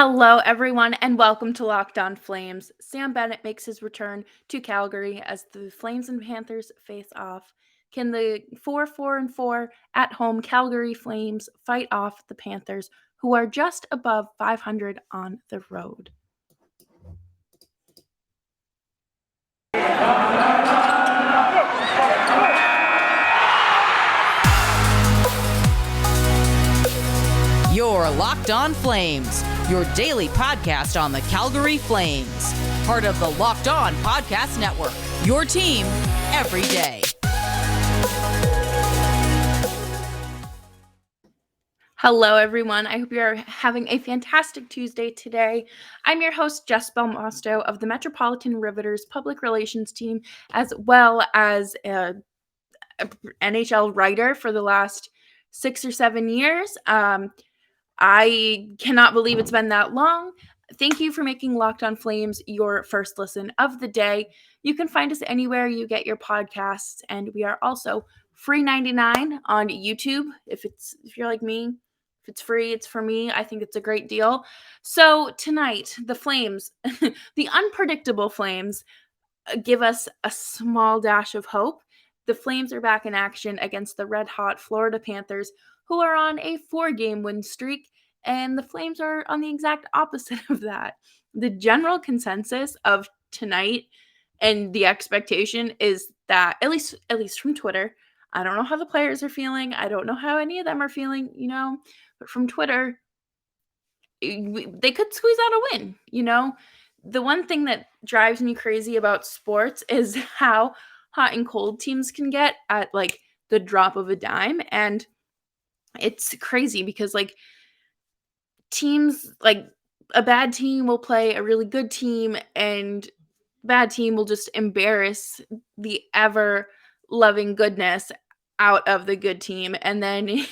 Hello, everyone, and welcome to Locked On Flames. Sam Bennett makes his return to Calgary as the Flames and Panthers face off. Can the 4-4-4 at home Calgary Flames fight off the Panthers, who are just above 500 on the road? You're Locked On Flames, your daily podcast on the Calgary Flames. Part of the Locked On Podcast Network, your team every day. Hello, everyone. I hope you're having a fantastic Tuesday today. I'm your host, Jess Belmosto of the Metropolitan Riveters Public Relations team, as well as a NHL writer for the last 6 or 7 years. I cannot believe it's been that long. Thank you for making Locked On Flames your first listen of the day. You can find us anywhere you get your podcasts, and we are also free 99 on YouTube. If you're like me, if it's free, it's for me. I think it's a great deal. So tonight, the Flames, the unpredictable Flames, give us a small dash of hope. The Flames are back in action against the red-hot Florida Panthers, who are on a 4-game win streak, and the Flames are on the exact opposite of that. The general consensus of tonight and the expectation is that, at least from Twitter, I don't know how the players are feeling. I don't know how any of them are feeling, but from Twitter, they could squeeze out a win. The one thing that drives me crazy about sports is how hot and cold teams can get at like the drop of a dime. And it's crazy because like teams, like a bad team will play a really good team, and bad team will just embarrass the ever loving goodness out of the good team. And then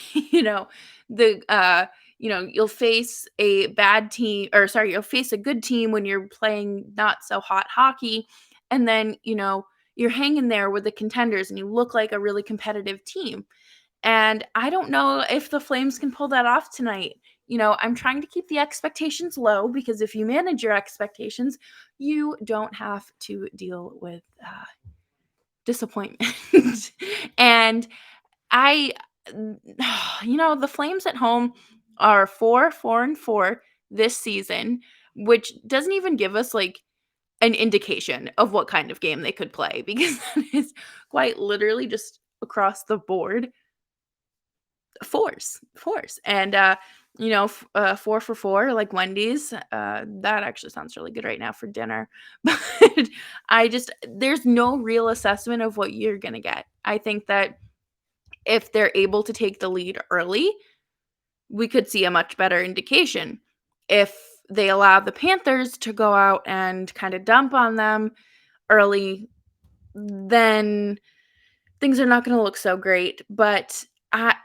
the you'll face a bad team, or sorry, you'll face a good team when you're playing not so hot hockey, and then you're hanging there with the contenders and you look like a really competitive team. And I don't know if the Flames can pull that off tonight. I'm trying to keep the expectations low, because if you manage your expectations, you don't have to deal with disappointment. And I, the Flames at home are 4-4-4 this season, which doesn't even give us like an indication of what kind of game they could play, because that is quite literally just across the board force. And 4 for 4 like Wendy's. That actually sounds really good right now for dinner. But there's no real assessment of what you're gonna get. I think that if they're able to take the lead early, we could see a much better indication. If they allow the Panthers to go out and kind of dump on them early, then things are not going to look so great. But I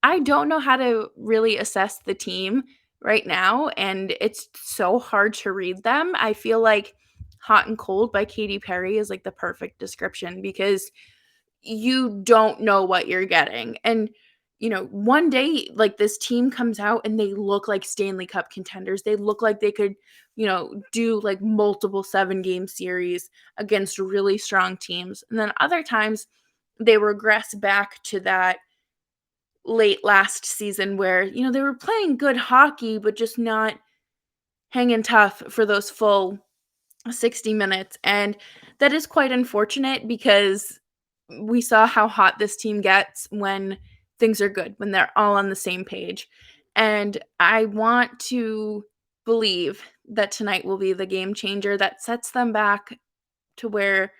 I don't know how to really assess the team right now, and it's so hard to read them. I feel like Hot and Cold by Katy Perry is like the perfect description, because you don't know what you're getting. And one day like this team comes out and they look like Stanley Cup contenders. They look like they could, do like multiple 7-game series against really strong teams. And then other times they regress back to that late last season where, they were playing good hockey, but just not hanging tough for those full 60 minutes. And that is quite unfortunate, because we saw how hot this team gets when things are good, when they're all on the same page. And I want to believe that tonight will be the game changer that sets them back to where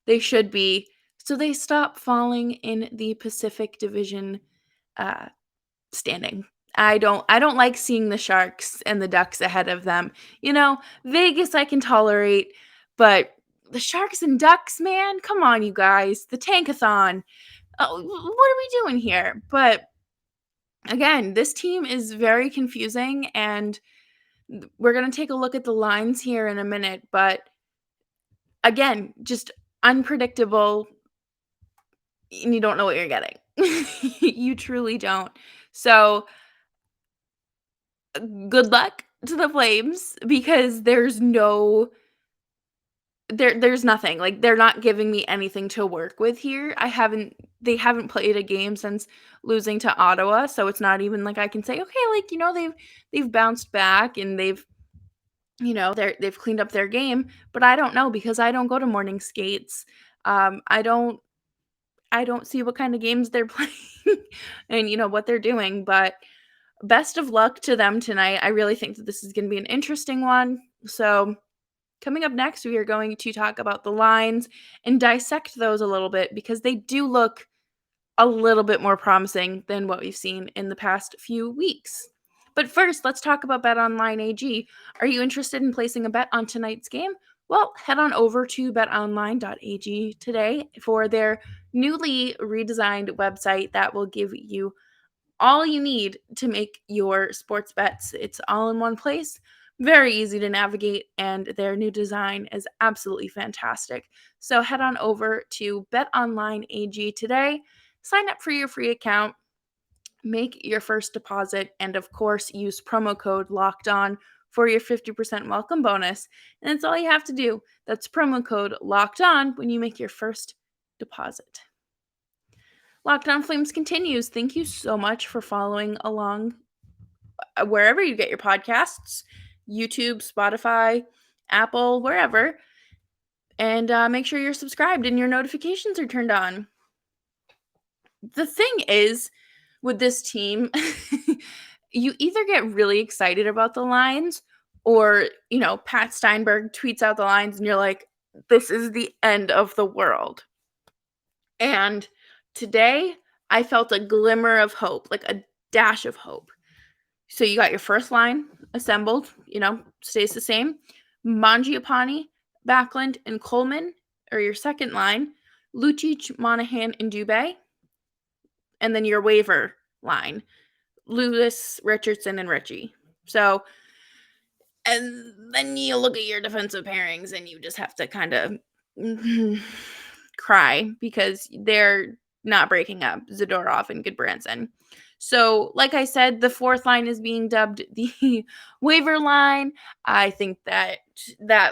they should be, so they stop falling in the Pacific Division uh, standing. I don't like seeing the Sharks and the Ducks ahead of them. Vegas I can tolerate, but the Sharks and Ducks, man, come on, you guys. The Tankathon. What are we doing here? But again, this team is very confusing, and we're going to take a look at the lines here in a minute. But again, just unpredictable, and you don't know what you're getting. You truly don't. So good luck to the Flames because there's nothing. Like, they're not giving me anything to work with here. They haven't played a game since losing to Ottawa, so it's not even like I can say, okay, like, they've bounced back and they've cleaned up their game, but I don't know because I don't go to morning skates. I don't see what kind of games they're playing and what they're doing, but best of luck to them tonight. I really think that this is going to be an interesting one. So, coming up next, we are going to talk about the lines and dissect those a little bit because they do look a little bit more promising than what we've seen in the past few weeks. But first, let's talk about BetOnline AG. Are you interested in placing a bet on tonight's game? Well, head on over to betonline.ag today for their newly redesigned website that will give you all you need to make your sports bets. It's all in one place, very easy to navigate, and their new design is absolutely fantastic. So head on over to BetOnline AG today, sign up for your free account, make your first deposit, and of course, use promo code Locked On for your 50% welcome bonus. And that's all you have to do. That's promo code Locked On when you make your first deposit. Locked On Flames continues. Thank you so much for following along wherever you get your podcasts, YouTube, Spotify, Apple, wherever. And make sure you're subscribed and your notifications are turned on. The thing is, with this team, you either get really excited about the lines or, Pat Steinberg tweets out the lines and you're like, this is the end of the world. And today, I felt a glimmer of hope, like a dash of hope. So you got your first line assembled, stays the same. Mangiapane, Backlund, and Coleman are your second line. Lucic, Monahan, and Dubé. And then your waiver line, Lewis, Richardson, and Ritchie. So, and then you look at your defensive pairings and you just have to kind of cry because they're not breaking up, Zadorov and Goodbranson. So, like I said, the fourth line is being dubbed the waiver line. I think that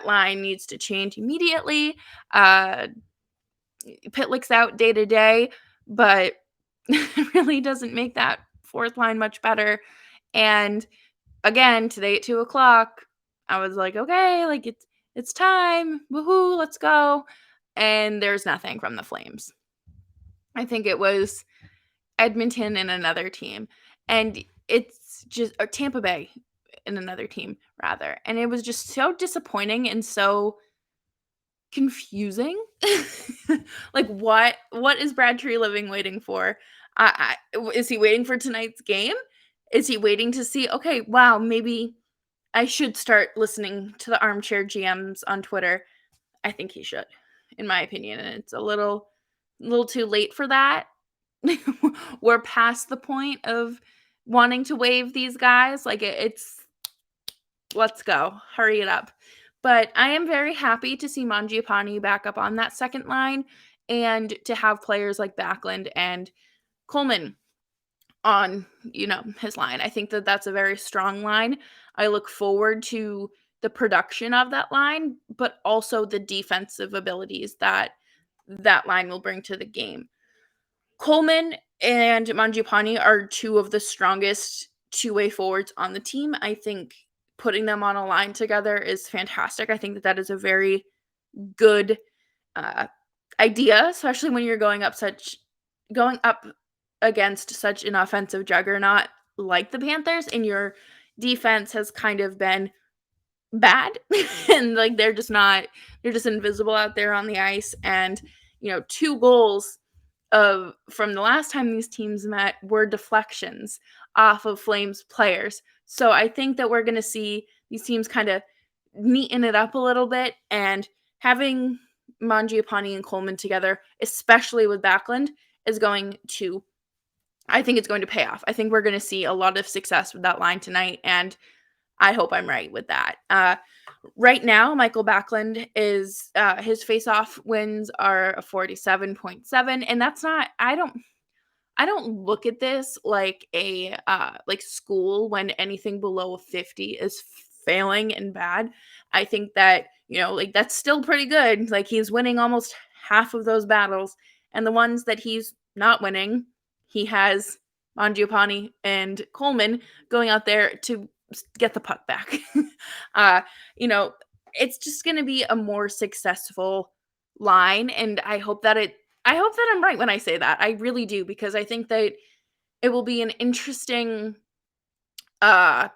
line needs to change immediately. Pitlick's out day to day, but it really doesn't make that fourth line much better. And again, today at 2:00, I was like, okay, like it's time. Woohoo, let's go. And there's nothing from the Flames. I think it was Edmonton and another team. And it's just Tampa Bay and another team, rather. And it was just so disappointing and so confusing. Like, what is Brad Treliving waiting for? Is he waiting for tonight's game? Is he waiting to see, okay, wow, maybe I should start listening to the armchair GMs on Twitter? I think he should, in my opinion. And it's a little too late for that. We're past the point of wanting to waive these guys. Like, it's let's go. Hurry it up. But I am very happy to see Mangiapane back up on that second line and to have players like Backlund and Coleman on, his line. I think that that's a very strong line. I look forward to the production of that line, but also the defensive abilities that line will bring to the game. Coleman and Mangiapane are two of the strongest two-way forwards on the team. I think putting them on a line together is fantastic. I think that is a very good idea, especially when you're going up against such an offensive juggernaut like the Panthers, and your defense has kind of been bad and like they're just invisible out there on the ice. And 2 goals from the last time these teams met were deflections off of Flames players. So I think that we're going to see these teams kind of neaten it up a little bit, and having Mangiapane and Coleman together, especially with Backlund, I think it's going to pay off. I think we're going to see a lot of success with that line tonight, and I hope I'm right with that. Right now, Michael Backlund is his face-off wins are a 47.7, and that's not. I don't look at this like a like school when anything below a 50 is failing and bad. I think that, like that's still pretty good. Like he's winning almost half of those battles, and the ones that he's not winning, he has Mangiapane and Coleman going out there to get the puck back. uh, you know, it's just going to be a more successful line, and I hope that I'm right when I say that. I really do, because I think that it will be an interesting uh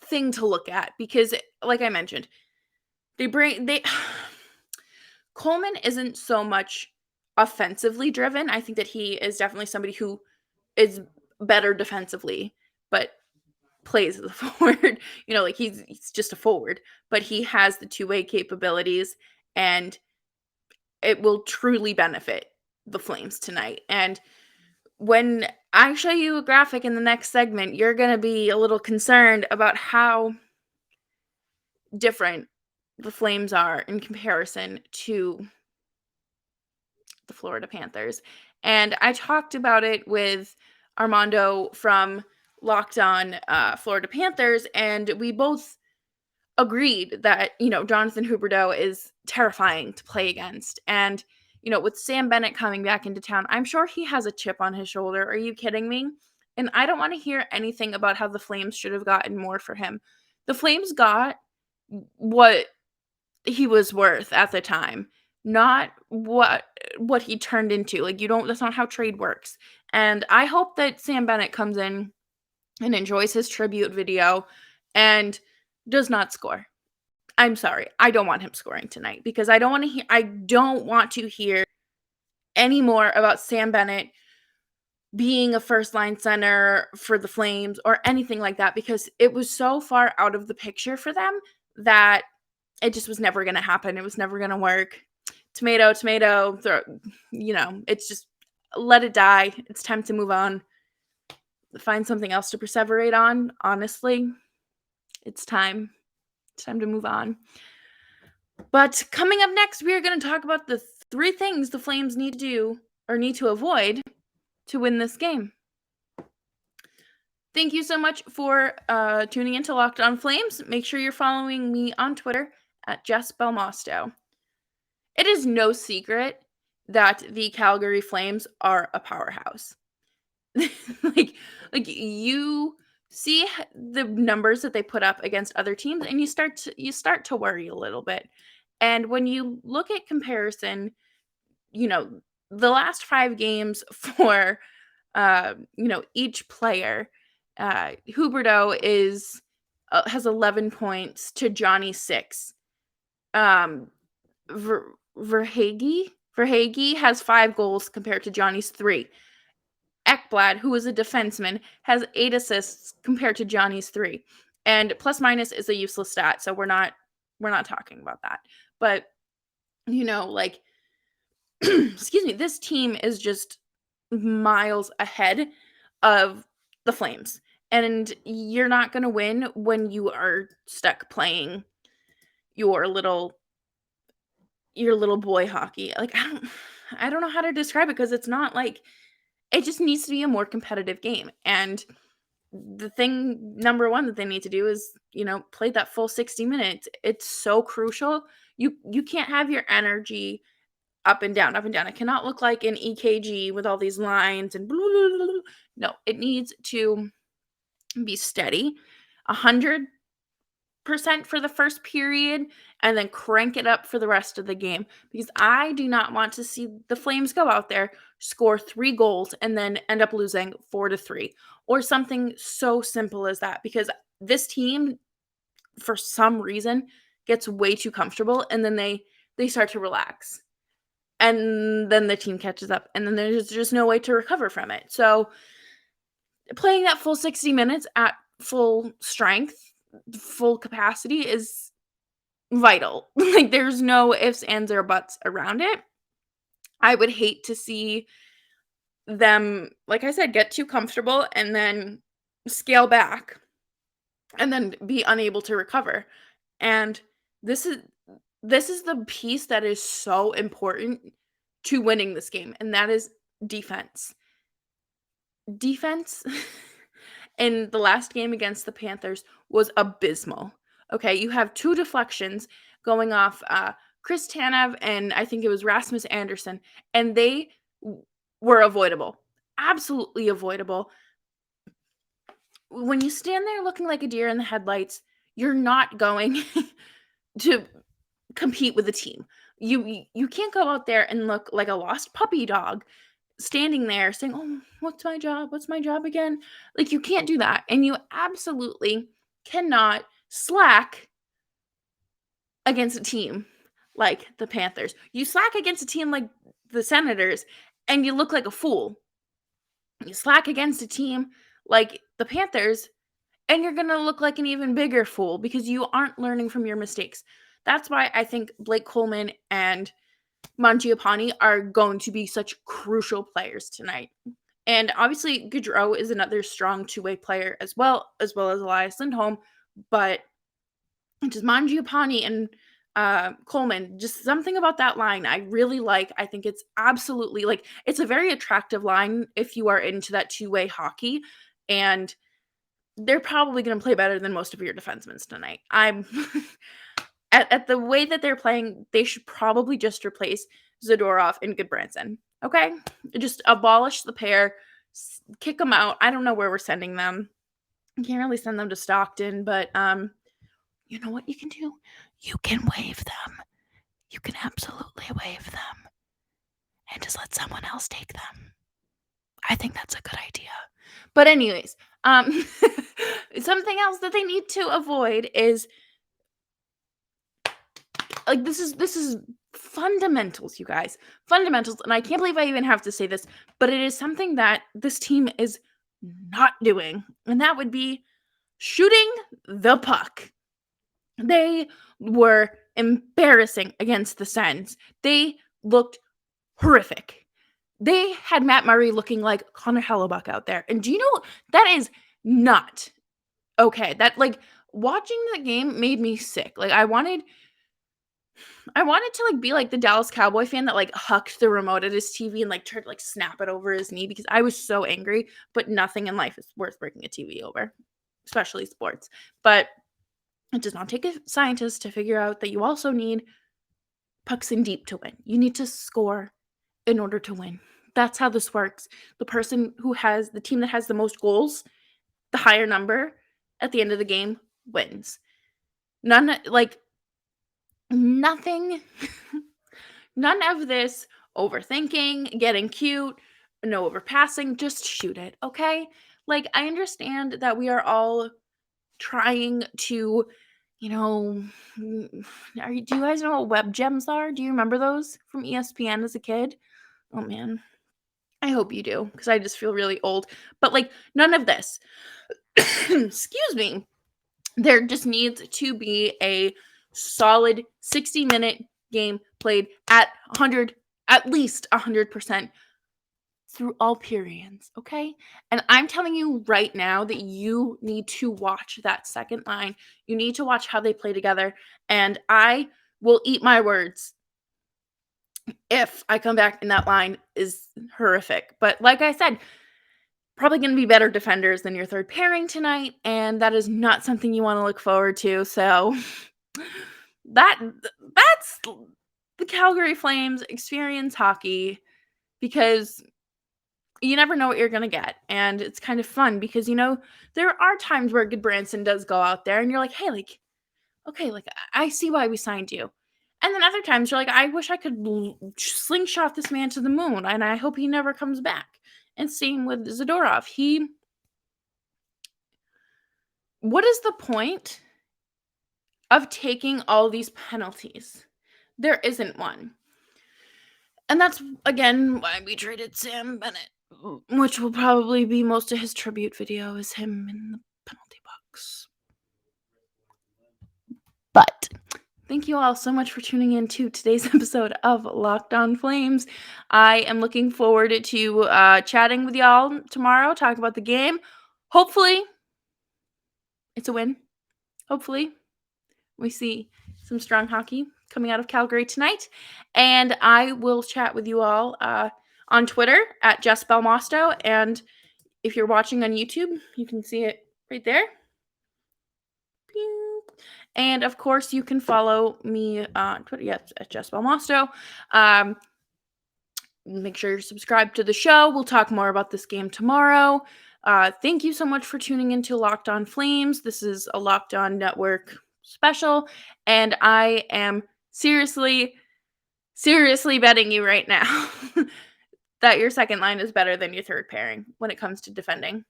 thing to look at, because like I mentioned, they Coleman isn't so much offensively driven. I think that he is definitely somebody who is better defensively, but plays as a forward. Like he's just a forward, but he has the two-way capabilities, and it will truly benefit the Flames tonight. And when I show you a graphic in the next segment, you're going to be a little concerned about how different the Flames are in comparison to the Florida Panthers. And I talked about it with Armando from Locked On Florida Panthers, and we both agreed that, Jonathan Huberdeau is terrifying to play against. And, with Sam Bennett coming back into town, I'm sure he has a chip on his shoulder. Are you kidding me? And I don't want to hear anything about how the Flames should have gotten more for him. The Flames got what he was worth at the time, not what he turned into. Like, that's not how trade works. And I hope that Sam Bennett comes in and enjoys his tribute video and does not score. I'm sorry. I don't want him scoring tonight, because I don't want to hear any more about Sam Bennett being a first line center for the Flames or anything like that, because it was so far out of the picture for them that it just was never going to happen. It was never going to work. Tomato, tomato, it's just let it die. It's time to move on. Find something else to perseverate on. Honestly, it's time. It's time to move on. But coming up next, we are going to talk about the 3 things the Flames need to do or need to avoid to win this game. Thank you so much for tuning in to Locked On Flames. Make sure you're following me on Twitter at Jess Belmosto. It is no secret that the Calgary Flames are a powerhouse. like you see the numbers that they put up against other teams, and you start to worry a little bit. And when you look at comparison, the last 5 games for each player, Huberdeau has 11 points to Johnny's 6. Verhaeghe has 5 goals compared to Johnny's 3. Ekblad, who is a defenseman, has 8 assists compared to Johnny's 3. And plus minus is a useless stat, so we're not talking about that. But excuse me, this team is just miles ahead of the Flames. And you're not going to win when you are stuck playing your little boy hockey. Like, I don't know how to describe it, because it's not like, it just needs to be a more competitive game. And the thing number 1 that they need to do is, play that full 60 minutes. It's so crucial. You can't have your energy up and down, up and down. It cannot look like an EKG with all these lines and blah, blah, blah, blah. No, it needs to be steady, 100% for the first period, and then crank it up for the rest of the game, because I do not want to see the Flames go out there, score 3 goals, and then end up losing 4-3 or something so simple as that, because this team, for some reason, gets way too comfortable, and then they start to relax, and then the team catches up, and then there's just no way to recover from it. So playing that full 60 minutes at full strength, full capacity is vital. Like, there's no ifs, ands, or buts around it. I would hate to see them, like I said, get too comfortable and then scale back and then be unable to recover. And this is the piece that is so important to winning this game, and that is defense. Defense in the last game against the Panthers was abysmal. Okay, you have 2 deflections going off Chris Tanev and I think it was Rasmus Anderson, and they were avoidable. Absolutely avoidable. When you stand there looking like a deer in the headlights, you're not going to compete with the team. You can't go out there and look like a lost puppy dog standing there saying, "Oh, what's my job? What's my job again?" Like, you can't do that, and you absolutely cannot slack against a team like the Panthers. You slack against a team like the Senators, and you look like a fool. You slack against a team like the Panthers, and you're gonna look like an even bigger fool because you aren't learning from your mistakes. That's why I think Blake Coleman and Mangiapane are going to be such crucial players tonight. And obviously, Gaudreau is another strong two-way player as well as Elias Lindholm. But just Mangiapane and Coleman, just something about that line I really like. I think it's absolutely like it's a very attractive line if you are into that two-way hockey. And they're probably going to play better than most of your defensemen tonight. I'm at the way that they're playing, they should probably just replace Zadorov and Goodbranson. Okay, just abolish the pair, kick them out. I don't know where we're sending them. You can't really send them to Stockton, but you know what you can do? You can waive them. You can absolutely waive them, and just let someone else take them. I think that's a good idea. But anyways, something else that they need to avoid is like this is fundamentals, you guys. Fundamentals, and I can't believe I even have to say this, but it is something that this team is not doing, and that would be shooting the puck. They were embarrassing against the Sens. They looked horrific. They had Matt Murray looking like Connor Hellebuck out there. And do you know that is not okay? That like watching the game made me sick. Like I wanted to like be like the Dallas Cowboy fan that like hucked the remote at his TV and like tried to like snap it over his knee because I was so angry, but nothing in life is worth breaking a TV over, especially sports. But it does not take a scientist to figure out that you also need pucks in deep to win. You need to score in order to win. That's how this works. The team that has the most goals, the higher number at the end of the game wins. Nothing, none of this overthinking, getting cute, no overpassing, just shoot it, okay? Like, I understand that we are all trying to, you know, do you guys know what web gems are? Do you remember those from ESPN as a kid? Oh man, I hope you do because I just feel really old. But like, none of this. Excuse me. There just needs to be a solid 60-minute game played at least 100% through all periods, okay? And I'm telling you right now that you need to watch that second line. You need to watch how they play together, and I will eat my words if I come back and that line is horrific. But like I said, probably going to be better defenders than your third pairing tonight, and that is not something you want to look forward to. So that's the Calgary Flames experience hockey because you never know what you're going to get. And it's kind of fun because, you know, there are times where Goodbranson does go out there and you're like, hey, like, okay, like, I see why we signed you. And then other times you're like, I wish I could slingshot this man to the moon and I hope he never comes back. And same with Zadorov. What is the point of taking all these penalties? There isn't one. And that's, again, why we traded Sam Bennett, which will probably be most of his tribute video is him in the penalty box. But thank you all so much for tuning in to today's episode of Locked On Flames. I am looking forward to chatting with y'all tomorrow, talk about the game. Hopefully, it's a win. Hopefully, we see some strong hockey coming out of Calgary tonight. And I will chat with you all on Twitter at Jess Belmosto. And if you're watching on YouTube, you can see it right there. And of course, you can follow me on Twitter, yes, at Jess Belmosto. Make sure you're subscribed to the show. We'll talk more about this game tomorrow. Thank you so much for tuning into Locked On Flames. This is a Locked On Network special, and I am seriously betting you right now that your second line is better than your third pairing when it comes to defending.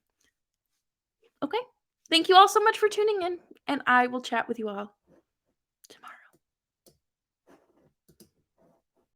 Okay. Thank you all so much for tuning in, and I will chat with you all